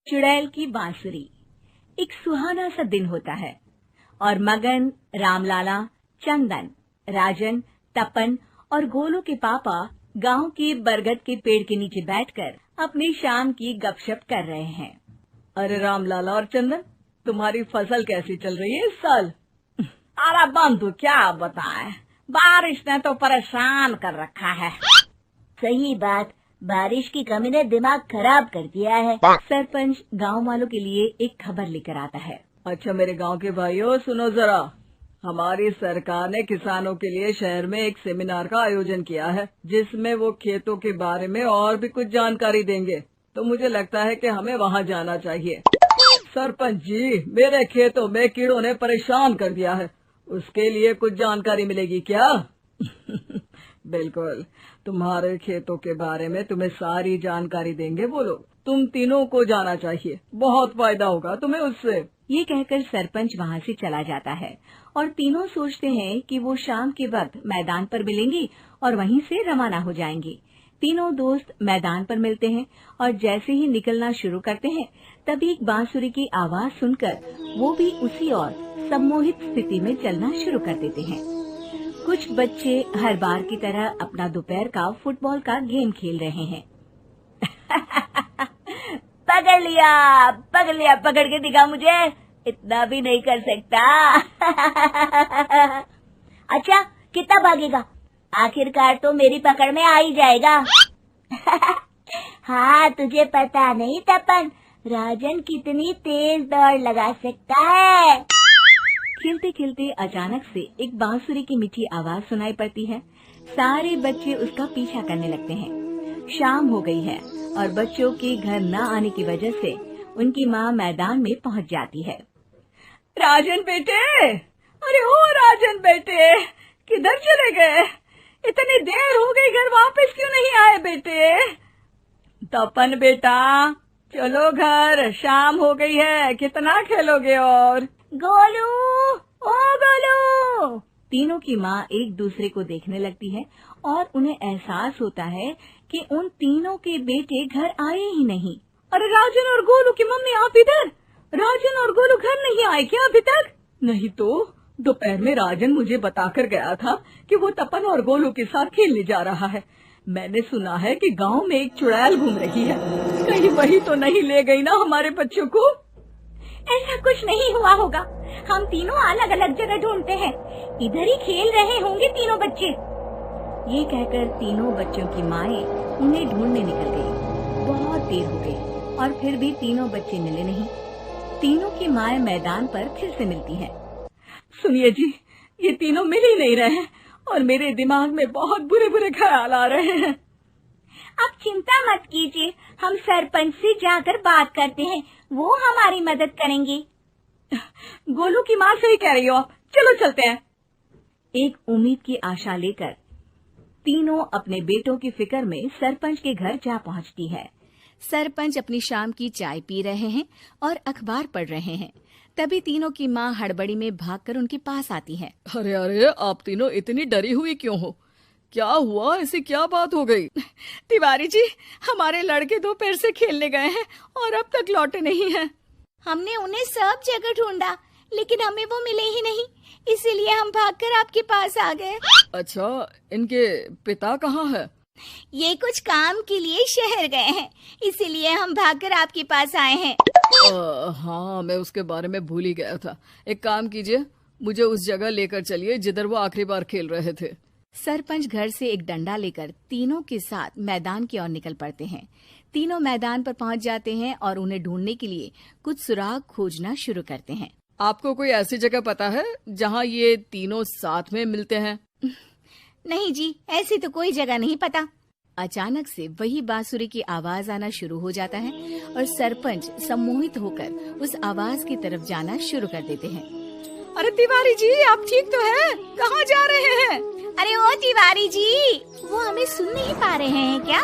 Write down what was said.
चुड़ैल की बांसुरी। एक सुहाना सा दिन होता है और मगन, रामलाला, चंदन, राजन, तपन और गोलू के पापा गांव के बरगद के पेड़ के नीचे बैठकर अपनी शाम की गपशप कर रहे हैं। अरे रामलाला और चंदन, तुम्हारी फसल कैसी चल रही है इस साल? अरे बंधु, क्या बताएं, बारिश ने तो परेशान कर रखा है। सही बात, बारिश की कमी ने दिमाग खराब कर दिया है। सरपंच गांव वालों के लिए एक खबर लेकर आता है। अच्छा मेरे गांव के भाइयों, सुनो जरा। हमारी सरकार ने किसानों के लिए शहर में एक सेमिनार का आयोजन किया है, जिसमें वो खेतों के बारे में और भी कुछ जानकारी देंगे। तो मुझे लगता है कि हमें वहां जाना चाहिए। सरपंच जी, मेरे खेतों में कीड़ों ने परेशान कर दिया है, उसके लिए कुछ जानकारी मिलेगी क्या? बिल्कुल, तुम्हारे खेतों के बारे में तुम्हें सारी जानकारी देंगे वो लोग। तुम तीनों को जाना चाहिए, बहुत फायदा होगा तुम्हें उससे। ये कहकर सरपंच वहाँ से चला जाता है और तीनों सोचते हैं कि वो शाम के वक्त मैदान पर मिलेंगे और वहीं से रवाना हो जाएंगे। तीनों दोस्त मैदान पर मिलते हैं और जैसे ही निकलना शुरू करते हैं तभी एक बांसुरी की आवाज सुनकर वो भी उसी ओर सम्मोहित स्थिति में चलना शुरू कर देते हैं। कुछ बच्चे हर बार की तरह अपना दोपहर का फुटबॉल का गेम खेल रहे हैं। पकड़ लिया, पकड़ के दिखा मुझे, इतना भी नहीं कर सकता। अच्छा, कितना भागेगा? आखिरकार तो मेरी पकड़ में आ ही जाएगा। हाँ, तुझे पता नहीं तपन, राजन कितनी तेज दौड़ लगा सकता है। खेलते खेलते अचानक से एक बांसुरी की मीठी आवाज सुनाई पड़ती है। सारे बच्चे उसका पीछा करने लगते हैं। शाम हो गई है और बच्चों के घर न आने की वजह से उनकी माँ मैदान में पहुँच जाती है। राजन बेटे, अरे ओ राजन बेटे, किधर चले गए? इतनी देर हो गई, घर वापस क्यों नहीं आए बेटे? तपन बेटा, चलो घर, शाम हो गई है, कितना खेलोगे? और गोलू, ओ गोलू। तीनों की माँ एक दूसरे को देखने लगती है और उन्हें एहसास होता है कि उन तीनों के बेटे घर आए ही नहीं। अरे राजन और गोलू की मम्मी, आप इधर? राजन और गोलू घर नहीं आए क्या अभी तक? नहीं तो दोपहर में राजन मुझे बताकर गया था कि वो तपन और गोलू के साथ खेलने जा रहा है। मैंने सुना है कि गांव में एक चुड़ैल घूम रही है, कहीं वही तो नहीं ले गई ना हमारे बच्चों को? ऐसा कुछ नहीं हुआ होगा, हम तीनों अलग अलग जगह ढूंढते हैं, इधर ही खेल रहे होंगे तीनों बच्चे। ये कहकर तीनों बच्चों की माएं उन्हें ढूंढने निकल गई। बहुत देर हो गई और फिर भी तीनों बच्चे मिले नहीं। तीनों की माएं मैदान पर फिर से मिलती हैं। सुनिए जी, ये तीनों मिल ही नहीं रहे और मेरे दिमाग में बहुत बुरे बुरे ख्याल आ रहे हैं। अब चिंता मत कीजिए, हम सरपंच से जाकर बात करते हैं, वो हमारी मदद करेंगे। गोलू की माँ सही कह रही हो, चलो चलते हैं। एक उम्मीद की आशा लेकर तीनों अपने बेटों की फिक्र में सरपंच के घर जा पहुंचती है। सरपंच अपनी शाम की चाय पी रहे हैं और अखबार पढ़ रहे हैं। तभी तीनों की माँ हड़बड़ी में भागकर उनके पास आती है। अरे अरे, आप तीनों इतनी डरी हुई क्यों हो? क्या हुआ? ऐसी क्या बात हो गई? तिवारी जी, हमारे लड़के दोपहर से खेलने गए हैं और अब तक लौटे नहीं हैं। हमने उन्हें सब जगह ढूंढा, लेकिन हमें वो मिले ही नहीं, इसीलिए हम भागकर आपके पास आ गए। अच्छा, इनके पिता कहाँ है? ये कुछ काम के लिए शहर गए हैं, इसीलिए हम भागकर आपके पास आए हैं। हाँ, मैं उसके बारे में भूल ही गया था। एक काम कीजिए, मुझे उस जगह लेकर चलिए जिधर वो आखिरी बार खेल रहे थे। सरपंच घर से एक डंडा लेकर तीनों के साथ मैदान की ओर निकल पड़ते हैं। तीनों मैदान पर पहुंच जाते हैं और उन्हें ढूंढने के लिए कुछ सुराग खोजना शुरू करते हैं। आपको कोई ऐसी जगह पता है जहां ये तीनों साथ में मिलते हैं? नहीं जी, ऐसी तो कोई जगह नहीं पता। अचानक से वही बांसुरी की आवाज आना शुरू हो जाता है और सरपंच सम्मोहित होकर उस आवाज की तरफ जाना शुरू कर देते हैं। अरे तिवारी जी, आप ठीक तो हैं? कहाँ जा रहे हैं? अरे ओ तिवारी जी, वो हमें सुन नहीं पा रहे हैं क्या?